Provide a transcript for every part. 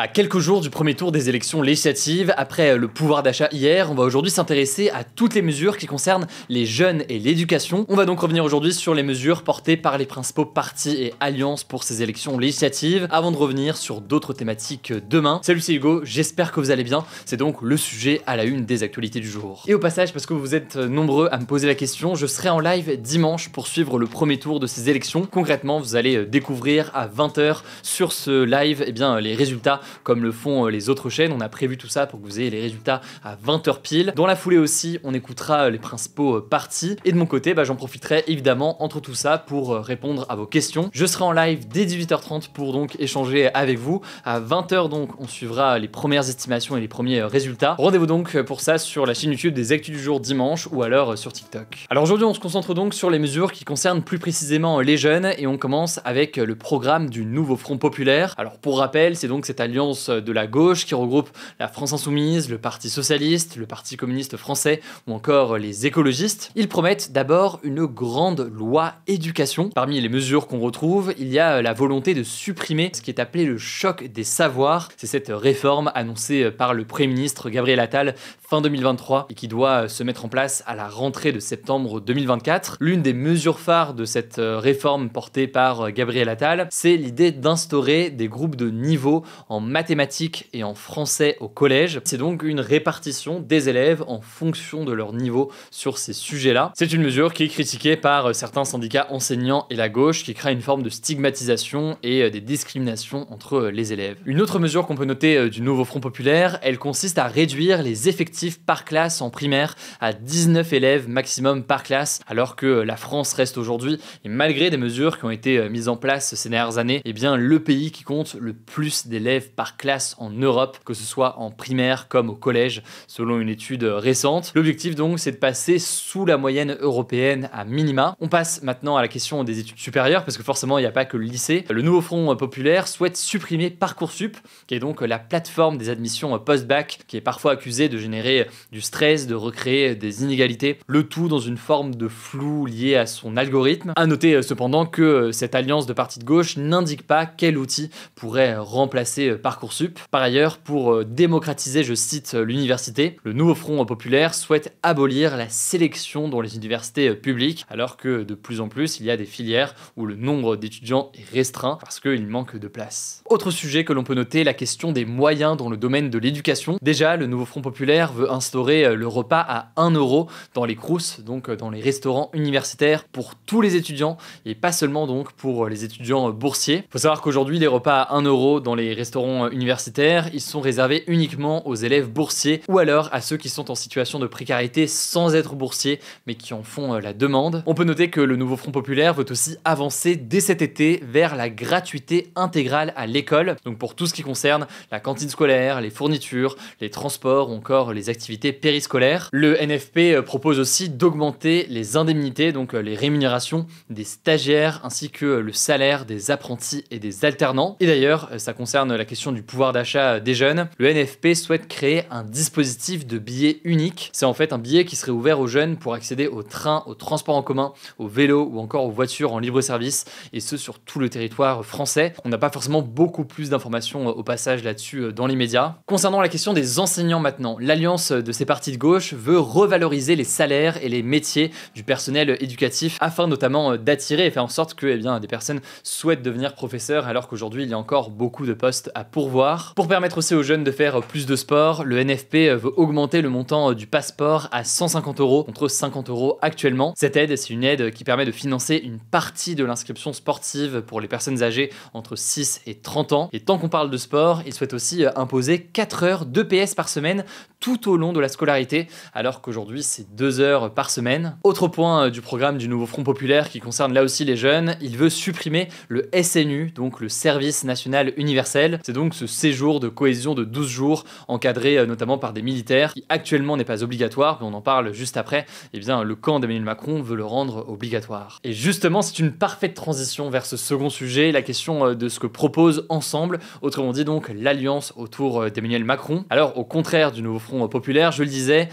À quelques jours du premier tour des élections législatives, après le pouvoir d'achat hier, on va aujourd'hui s'intéresser à toutes les mesures qui concernent les jeunes et l'éducation. On va donc revenir aujourd'hui sur les mesures portées par les principaux partis et alliances pour ces élections législatives, avant de revenir sur d'autres thématiques demain. Salut, c'est Hugo, j'espère que vous allez bien. C'est donc le sujet à la une des actualités du jour. Et au passage, parce que vous êtes nombreux à me poser la question, je serai en live dimanche pour suivre le premier tour de ces élections. Concrètement, vous allez découvrir à 20 h sur ce live les résultats comme le font les autres chaînes. On a prévu tout ça pour que vous ayez les résultats à 20 h pile. Dans la foulée aussi, on écoutera les principaux partis. Et de mon côté, j'en profiterai évidemment entre tout ça pour répondre à vos questions. Je serai en live dès 18 h 30 pour donc échanger avec vous. À 20 h donc, on suivra les premières estimations et les premiers résultats. Rendez-vous donc pour ça sur la chaîne YouTube des Actus du jour dimanche ou alors sur TikTok. Alors aujourd'hui, on se concentre donc sur les mesures qui concernent plus précisément les jeunes et on commence avec le programme du nouveau Front Populaire. Alors pour rappel, c'est donc cette alliance de la gauche qui regroupe la France Insoumise, le Parti Socialiste, le Parti Communiste Français ou encore les écologistes. Ils promettent d'abord une grande loi éducation. Parmi les mesures qu'on retrouve, il y a la volonté de supprimer ce qui est appelé le choc des savoirs. C'est cette réforme annoncée par le Premier ministre Gabriel Attal fin 2023 et qui doit se mettre en place à la rentrée de septembre 2024. L'une des mesures phares de cette réforme portée par Gabriel Attal, c'est l'idée d'instaurer des groupes de niveau en mathématiques et en français au collège. C'est donc une répartition des élèves en fonction de leur niveau sur ces sujets-là. C'est une mesure qui est critiquée par certains syndicats enseignants et la gauche, qui crée une forme de stigmatisation et des discriminations entre les élèves. Une autre mesure qu'on peut noter du nouveau Front Populaire, elle consiste à réduire les effectifs par classe en primaire à 19 élèves maximum par classe, alors que la France reste aujourd'hui, et malgré des mesures qui ont été mises en place ces dernières années, le pays qui compte le plus d'élèves par classe en Europe, que ce soit en primaire comme au collège, selon une étude récente. L'objectif donc, c'est de passer sous la moyenne européenne à minima. On passe maintenant à la question des études supérieures, parce que forcément, il n'y a pas que le lycée. Le nouveau Front Populaire souhaite supprimer Parcoursup, qui est donc la plateforme des admissions post-bac, qui est parfois accusée de générer du stress, de recréer des inégalités, le tout dans une forme de flou lié à son algorithme. À noter cependant que cette alliance de partis de gauche n'indique pas quel outil pourrait remplacer Parcoursup. Par ailleurs, pour démocratiser, je cite, l'université, le nouveau Front Populaire souhaite abolir la sélection dans les universités publiques, alors que de plus en plus, il y a des filières où le nombre d'étudiants est restreint parce qu'il manque de place. Autre sujet que l'on peut noter, la question des moyens dans le domaine de l'éducation. Déjà, le nouveau Front Populaire veut instaurer le repas à 1 € dans les crous, donc dans les restaurants universitaires pour tous les étudiants et pas seulement donc pour les étudiants boursiers. Il faut savoir qu'aujourd'hui, les repas à 1 € dans les restaurants universitaires, ils sont réservés uniquement aux élèves boursiers ou alors à ceux qui sont en situation de précarité sans être boursiers mais qui en font la demande. On peut noter que le nouveau Front Populaire veut aussi avancer dès cet été vers la gratuité intégrale à l'école, donc pour tout ce qui concerne la cantine scolaire, les fournitures, les transports ou encore les activités périscolaires. Le NFP propose aussi d'augmenter les indemnités, donc les rémunérations des stagiaires ainsi que le salaire des apprentis et des alternants. Et d'ailleurs, ça concerne la question du pouvoir d'achat des jeunes. Le NFP souhaite créer un dispositif de billet unique. C'est en fait un billet qui serait ouvert aux jeunes pour accéder au train, au transport en commun, au vélo ou encore aux voitures en libre service, et ce sur tout le territoire français. On n'a pas forcément beaucoup plus d'informations au passage là-dessus dans les médias. Concernant la question des enseignants maintenant, l'alliance de ces partis de gauche veut revaloriser les salaires et les métiers du personnel éducatif afin notamment d'attirer et faire en sorte que des personnes souhaitent devenir professeurs alors qu'aujourd'hui il y a encore beaucoup de postes à pourvoir. Pour permettre aussi aux jeunes de faire plus de sport, le NFP veut augmenter le montant du passeport à 150 € contre 50 € actuellement. Cette aide, c'est une aide qui permet de financer une partie de l'inscription sportive pour les personnes âgées entre 6 et 30 ans. Et tant qu'on parle de sport, il souhaite aussi imposer 4 heures d'EPS par semaine tout au long de la scolarité, alors qu'aujourd'hui c'est 2 heures par semaine. Autre point du programme du nouveau Front Populaire qui concerne là aussi les jeunes, il veut supprimer le SNU, donc le service national universel. C'est donc ce séjour de cohésion de 12 jours encadré notamment par des militaires qui actuellement n'est pas obligatoire, mais on en parle juste après. Le camp d'Emmanuel Macron veut le rendre obligatoire. Et justement, c'est une parfaite transition vers ce second sujet, la question de ce que propose Ensemble, autrement dit donc l'alliance autour d'Emmanuel Macron. Alors au contraire du nouveau Front Populaire, je le disais,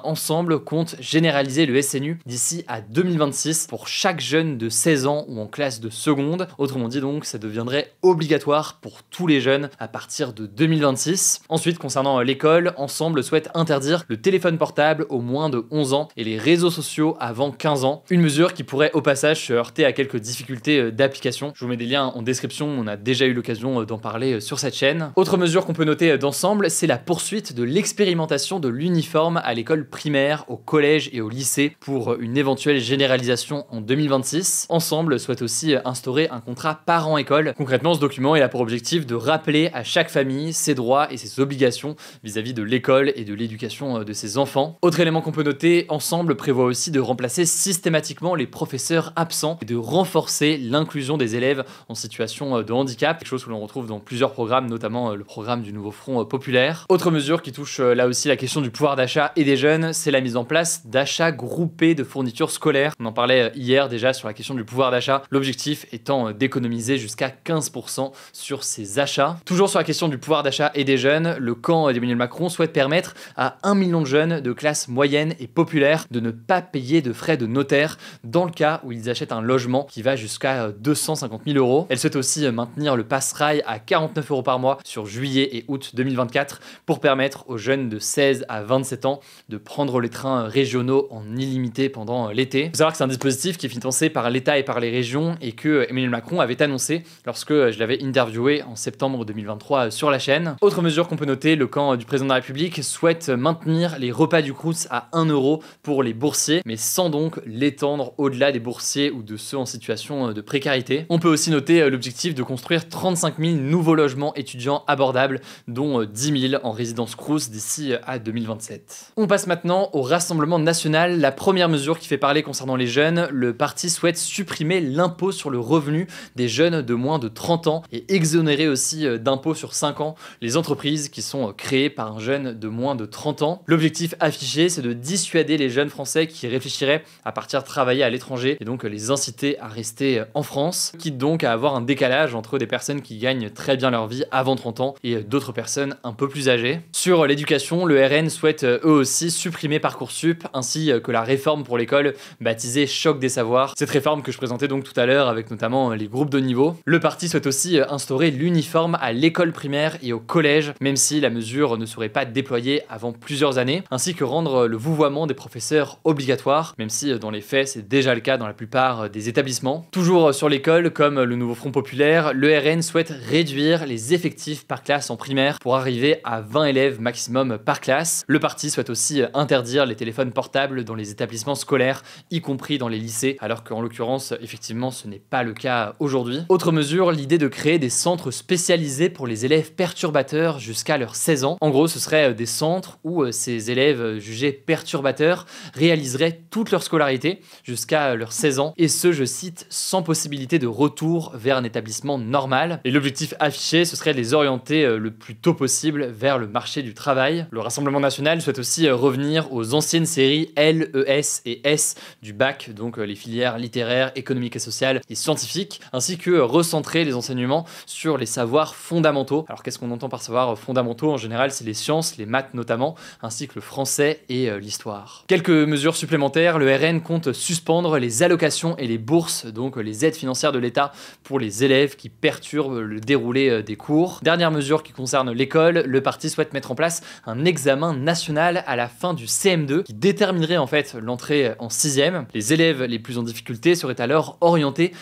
Ensemble compte généraliser le SNU d'ici à 2026 pour chaque jeune de 16 ans ou en classe de seconde. Autrement dit donc, ça deviendrait obligatoire pour tous les jeunes jeunes à partir de 2026. Ensuite, concernant l'école, Ensemble souhaite interdire le téléphone portable aux moins de 11 ans et les réseaux sociaux avant 15 ans. Une mesure qui pourrait au passage se heurter à quelques difficultés d'application. Je vous mets des liens en description, on a déjà eu l'occasion d'en parler sur cette chaîne. Autre mesure qu'on peut noter d'Ensemble, c'est la poursuite de l'expérimentation de l'uniforme à l'école primaire, au collège et au lycée pour une éventuelle généralisation en 2026. Ensemble souhaite aussi instaurer un contrat parent-école. Concrètement, ce document il a pour objectif de rappeler à chaque famille ses droits et ses obligations vis-à-vis de l'école et de l'éducation de ses enfants. Autre élément qu'on peut noter, Ensemble prévoit aussi de remplacer systématiquement les professeurs absents et de renforcer l'inclusion des élèves en situation de handicap, quelque chose que l'on retrouve dans plusieurs programmes, notamment le programme du Nouveau Front populaire. Autre mesure qui touche là aussi la question du pouvoir d'achat et des jeunes, c'est la mise en place d'achats groupés de fournitures scolaires. On en parlait hier déjà sur la question du pouvoir d'achat, l'objectif étant d'économiser jusqu'à 15% sur ces achats. Toujours sur la question du pouvoir d'achat et des jeunes, le camp d'Emmanuel Macron souhaite permettre à 1 million de jeunes de classe moyenne et populaire de ne pas payer de frais de notaire dans le cas où ils achètent un logement qui va jusqu'à 250 000 €. Elle souhaite aussi maintenir le pass-rail à 49 € par mois sur juillet et août 2024 pour permettre aux jeunes de 16 à 27 ans de prendre les trains régionaux en illimité pendant l'été. Il faut savoir que c'est un dispositif qui est financé par l'État et par les régions et que Emmanuel Macron avait annoncé lorsque je l'avais interviewé en septembre 2023 sur la chaîne. Autre mesure qu'on peut noter, le camp du président de la République souhaite maintenir les repas du Crous à 1 € pour les boursiers, mais sans donc l'étendre au-delà des boursiers ou de ceux en situation de précarité. On peut aussi noter l'objectif de construire 35 000 nouveaux logements étudiants abordables, dont 10 000 en résidence Crous d'ici à 2027. On passe maintenant au Rassemblement national. La première mesure qui fait parler concernant les jeunes, le parti souhaite supprimer l'impôt sur le revenu des jeunes de moins de 30 ans et exonérer aussi d'impôt sur 5 ans les entreprises qui sont créées par un jeune de moins de 30 ans. L'objectif affiché, c'est de dissuader les jeunes français qui réfléchiraient à partir travailler à l'étranger et donc les inciter à rester en France, quitte donc à avoir un décalage entre des personnes qui gagnent très bien leur vie avant 30 ans et d'autres personnes un peu plus âgées. Sur l'éducation, le RN souhaite eux aussi supprimer Parcoursup ainsi que la réforme pour l'école baptisée Choc des savoirs. Cette réforme que je présentais donc tout à l'heure avec notamment les groupes de niveau. Le parti souhaite aussi instaurer l'uniforme à l'école primaire et au collège, même si la mesure ne serait pas déployée avant plusieurs années, ainsi que rendre le vouvoiement des professeurs obligatoire, même si dans les faits c'est déjà le cas dans la plupart des établissements. Toujours sur l'école, comme le Nouveau Front populaire, le RN souhaite réduire les effectifs par classe en primaire pour arriver à 20 élèves maximum par classe. Le parti souhaite aussi interdire les téléphones portables dans les établissements scolaires, y compris dans les lycées, alors qu'en l'occurrence, effectivement, ce n'est pas le cas aujourd'hui. Autre mesure, l'idée de créer des centres spécialisés pour les élèves perturbateurs jusqu'à leurs 16 ans. En gros, ce serait des centres où ces élèves jugés perturbateurs réaliseraient toute leur scolarité jusqu'à leurs 16 ans, et ce, je cite, sans possibilité de retour vers un établissement normal. Et l'objectif affiché, ce serait de les orienter le plus tôt possible vers le marché du travail. Le Rassemblement national souhaite aussi revenir aux anciennes séries L, ES et S du bac, donc les filières littéraires, économiques et sociales et scientifiques, ainsi que recentrer les enseignements sur les savoirs fondamentaux. Alors qu'est-ce qu'on entend par savoirs fondamentaux? En général, c'est les sciences, les maths notamment, ainsi que le français et l'histoire. Quelques mesures supplémentaires, le RN compte suspendre les allocations et les bourses, donc les aides financières de l'État pour les élèves qui perturbent le déroulé des cours. Dernière mesure qui concerne l'école, le parti souhaite mettre en place un examen national à la fin du CM2 qui déterminerait en fait l'entrée en 6e. Les élèves les plus en difficulté seraient alors orientés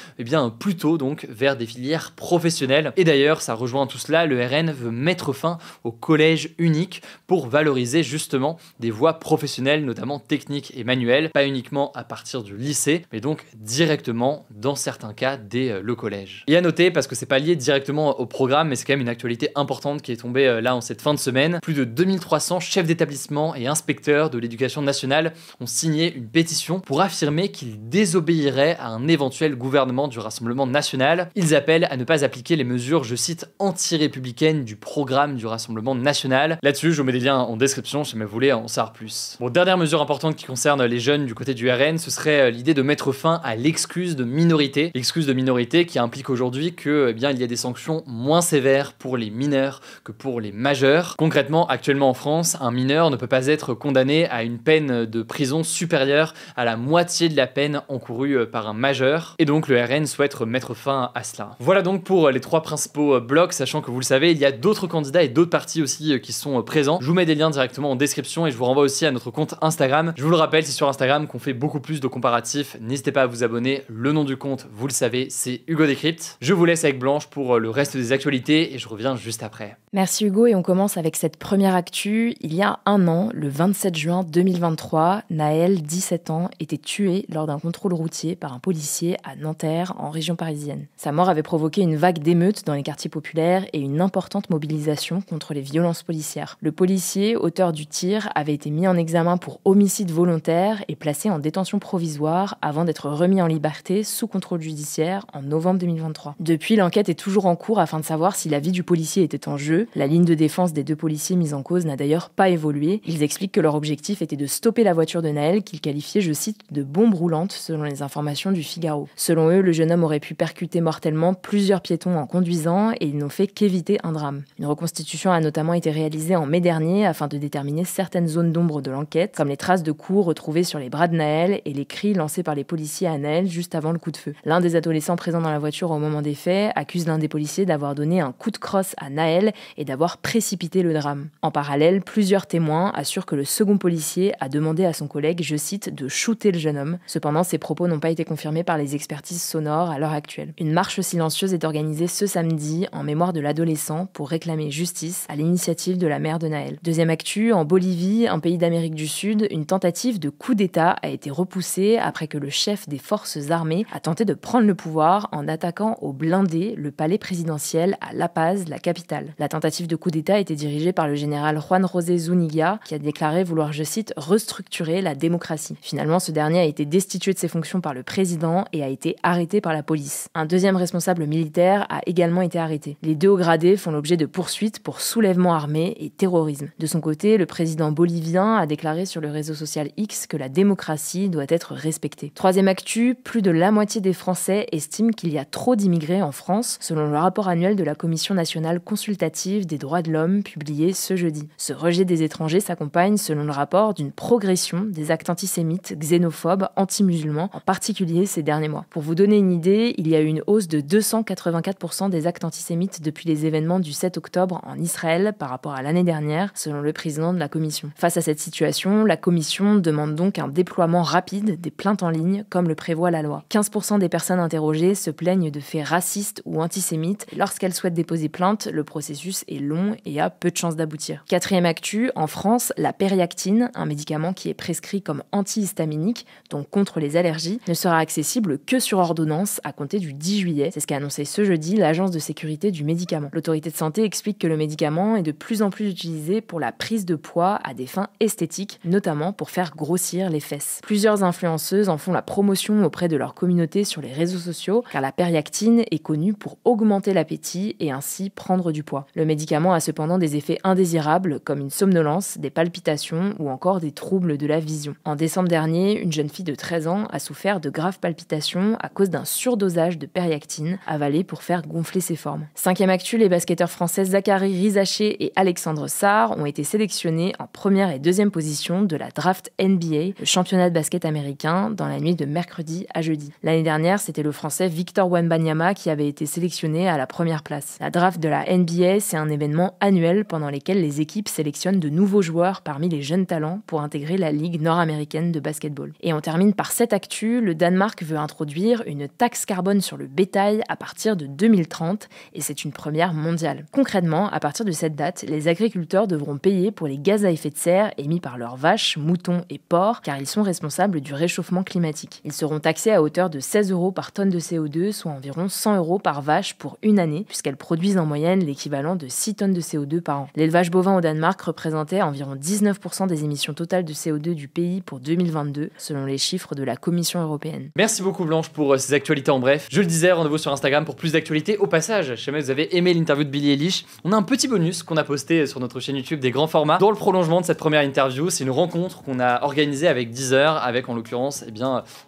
plutôt donc vers des filières professionnelles. Et d'ailleurs, ça rejoint tout cela, le RN veut mettre fin au collège unique pour valoriser justement des voies professionnelles, notamment techniques et manuelles, pas uniquement à partir du lycée, mais donc directement dans certains cas dès le collège. Et à noter, parce que c'est pas lié directement au programme, mais c'est quand même une actualité importante qui est tombée là en cette fin de semaine, plus de 2300 chefs d'établissement et inspecteurs de l'éducation nationale ont signé une pétition pour affirmer qu'ils désobéiraient à un éventuel gouvernement du Rassemblement national. Ils appellent à ne pas appliquer les mesures, je cite, anti-républicaines du programme du Rassemblement national. Là-dessus, je vous mets des liens en description si vous voulez en savoir plus. Bon, dernière mesure importante qui concerne les jeunes du côté du RN, ce serait l'idée de mettre fin à l'excuse de minorité. L'excuse de minorité qui implique aujourd'hui que, il y a des sanctions moins sévères pour les mineurs que pour les majeurs. Concrètement, actuellement en France, un mineur ne peut pas être condamné à une peine de prison supérieure à la moitié de la peine encourue par un majeur. Et donc le RN souhaite mettre fin à cela. Voilà donc pour les trois principaux blocs. bloc, sachant que vous le savez, il y a d'autres candidats et d'autres partis aussi qui sont présents. Je vous mets des liens directement en description et je vous renvoie aussi à notre compte Instagram. Je vous le rappelle, c'est sur Instagram qu'on fait beaucoup plus de comparatifs. N'hésitez pas à vous abonner. Le nom du compte, vous le savez, c'est Hugo Décrypte. Je vous laisse avec Blanche pour le reste des actualités et je reviens juste après. Merci Hugo et on commence avec cette première actu. Il y a un an, le 27 juin 2023, Naël, 17 ans, était tué lors d'un contrôle routier par un policier à Nanterre, en région parisienne. Sa mort avait provoqué une vague d'émeutes dans les quartiers populaires et une importante mobilisation contre les violences policières. Le policier, auteur du tir, avait été mis en examen pour homicide volontaire et placé en détention provisoire avant d'être remis en liberté sous contrôle judiciaire en novembre 2023. Depuis, l'enquête est toujours en cours afin de savoir si la vie du policier était en jeu. La ligne de défense des deux policiers mis en cause n'a d'ailleurs pas évolué. Ils expliquent que leur objectif était de stopper la voiture de Naël qu'ils qualifiaient, je cite, de bombe roulante selon les informations du Figaro. Selon eux, le jeune homme aurait pu percuter mortellement plusieurs piétons en conduisant et ils n'ont fait qu'éviter un drame. Une reconstitution a notamment été réalisée en mai dernier afin de déterminer certaines zones d'ombre de l'enquête, comme les traces de coups retrouvées sur les bras de Naël et les cris lancés par les policiers à Naël juste avant le coup de feu. L'un des adolescents présents dans la voiture au moment des faits accuse l'un des policiers d'avoir donné un coup de crosse à Naël et d'avoir précipité le drame. En parallèle, plusieurs témoins assurent que le second policier a demandé à son collègue, je cite, de shooter le jeune homme. Cependant, ces propos n'ont pas été confirmés par les expertises sonores à l'heure actuelle. Une marche silencieuse est organisée ce samedi en mémoire de l'adolescent pour réclamer justice à l'initiative de la mère de Naël. Deuxième actu, en Bolivie, un pays d'Amérique du Sud, une tentative de coup d'État a été repoussée après que le chef des forces armées a tenté de prendre le pouvoir en attaquant au blindé le palais présidentiel à La Paz, la capitale. La tentative de coup d'État était dirigée par le général Juan José Zúñiga, qui a déclaré vouloir, je cite, restructurer la démocratie. Finalement, ce dernier a été destitué de ses fonctions par le président et a été arrêté par la police. Un deuxième responsable militaire a également été arrêté. Les deux hauts gradés font l'objet de poursuites pour soulèvement armé et terrorisme. De son côté, le président bolivien a déclaré sur le réseau social X que la démocratie doit être respectée. Troisième actu, plus de la moitié des Français estiment qu'il y a trop d'immigrés en France, selon le rapport annuel de la Commission nationale consultative des droits de l'homme publié ce jeudi. Ce rejet des étrangers s'accompagne, selon le rapport, d'une progression des actes antisémites, xénophobes, anti-musulmans, en particulier ces derniers mois. Pour vous donner une idée, il y a eu une hausse de 284% des actes antisémites depuis les événements du 7 octobre en Israël par rapport à l'année dernière, selon le président de la commission. Face à cette situation, la commission demande donc un déploiement rapide des plaintes en ligne, comme le prévoit la loi. 15% des personnes interrogées se plaignent de faits racistes ou antisémites. Lorsqu'elles souhaitent déposer plainte, le processus est long et a peu de chances d'aboutir. Quatrième actu, en France, la Périactine, un médicament qui est prescrit comme antihistaminique, donc contre les allergies, ne sera accessible que sur ordonnance à compter du 10 juillet. C'est ce qu'a annoncé ce jeudi l'Agence de sécurité du médicament. L'autorité de santé explique que le médicament est de plus en plus utilisé pour la prise de poids à des fins esthétiques, notamment pour faire grossir les fesses. Plusieurs influenceuses en font la promotion auprès de leur communauté sur les réseaux sociaux, car la Périactine est connue pour augmenter l'appétit et ainsi prendre du poids. Le médicament a cependant des effets indésirables, comme une somnolence, des palpitations ou encore des troubles de la vision. En décembre dernier, une jeune fille de 13 ans a souffert de graves palpitations à cause d'un surdosage de Périactine avalé pour faire gonfler ses formes. Cinquième actu, les basketteurs français Zachary Rizaché et Alexandre Sarr ont été sélectionnés en première et deuxième position de la draft NBA, le championnat de basket américain, dans la nuit de mercredi à jeudi. L'année dernière, c'était le français Victor Wembanyama qui avait été sélectionné à la première place. La draft de la NBA, c'est un événement annuel pendant lequel les équipes sélectionnent de nouveaux joueurs parmi les jeunes talents pour intégrer la Ligue nord-américaine de basketball. Et on termine par cette actu, le Danemark veut introduire une taxe carbone sur le bétail à partir de 2030 et c'est une première mondiale. Concrètement, à partir de cette date, les agriculteurs devront payer pour les gaz à effet de serre émis par leurs vaches, moutons et porcs car ils sont responsables du réchauffement climatique. Ils seront taxés à hauteur de 16 € par tonne de CO2, soit environ 100 € par vache pour une année, puisqu'elles produisent en moyenne l'équivalent de 6 tonnes de CO2 par an. L'élevage bovin au Danemark représentait environ 19% des émissions totales de CO2 du pays pour 2022, selon les chiffres de la Commission européenne. Merci beaucoup Blanche pour ces actualités en bref. Je le disais, rendez-vous sur Instagram pour plus d'actualités. Au passage, je sais pas si vous avez aimé l'interview de Billie Eilish, on a un petit bonus qu'on a posté sur notre chaîne YouTube des grands formats. Dans le prolongement de cette première interview, c'est une rencontre qu'on a organisée avec Deezer, avec en l'occurrence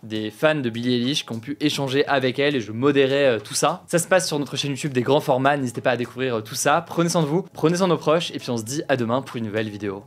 des fans de Billie Eilish qui ont pu échanger avec elle et je modérais tout ça. Ça se passe sur notre chaîne YouTube des grands formats, n'hésitez pas à découvrir tout ça. Prenez soin de vous, prenez soin de nos proches et puis on se dit à demain pour une nouvelle vidéo.